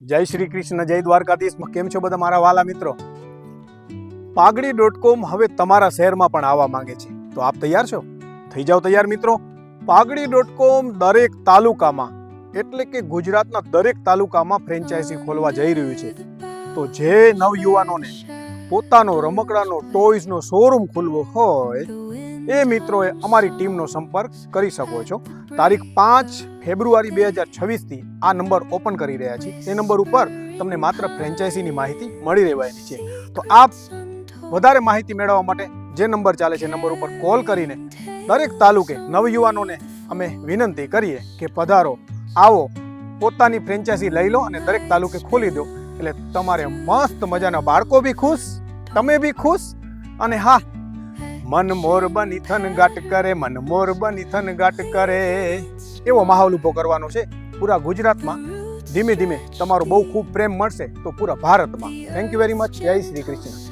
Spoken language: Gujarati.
જય શ્રી કૃષ્ણ, જય દ્વારકાધીશ. કેમ છો બધા મારા વાલા મિત્રો? પાઘડી.com હવે તમારા શહેરમાં પણ આવવા માંગે છે, તો આપ તૈયાર છો? થઈ જાઓ તૈયાર મિત્રો. પાઘડી.com દરેક તાલુકામાં એટલે કે ગુજરાતના દરેક તાલુકામાં ફ્રેન્ચાઇઝી ખોલવા જઈ રહ્યું છે. તો જે નવયુવાનોને પોતાનો રમકડાનો ટોયઝનો શોરૂમ ખોલવો હોય એ મિત્રોએ અમારી ટીમનો સંપર્ક કરી શકો છો. તારીખ 5 ફેબ્રુઆરી 2026થી આ નંબર ઓપન કરી રહ્યા છીએ. એ નંબર ઉપર તમને માત્ર ફ્રેન્ચાઇઝીની માહિતી મળી રહેવાની છે. તો આપ વધારે માહિતી મેળવવા માટે જે નંબર ચાલે છે નંબર ઉપર કોલ કરીને દરેક તાલુકે નવયુવાનોને અમે વિનંતી કરીએ કે પધારો, આવો, પોતાની ફ્રેન્ચાઇઝી લઈ લો અને દરેક તાલુકે ખોલી દો. એટલે તમારે મસ્ત મજાના બાળકો બી ખુશ, તમે બી ખુશ, અને હા, મન મોર બની થન ગાટ કરે, મન મોર બની થન ગાટ કરે, એવો માહોલ ઊભો કરવાનો છે પૂરા ગુજરાતમાં. ધીમે ધીમે તમારો બહુ ખૂબ પ્રેમ મળશે તો પૂરા ભારતમાં. Thank you very much. જય શ્રી કૃષ્ણ.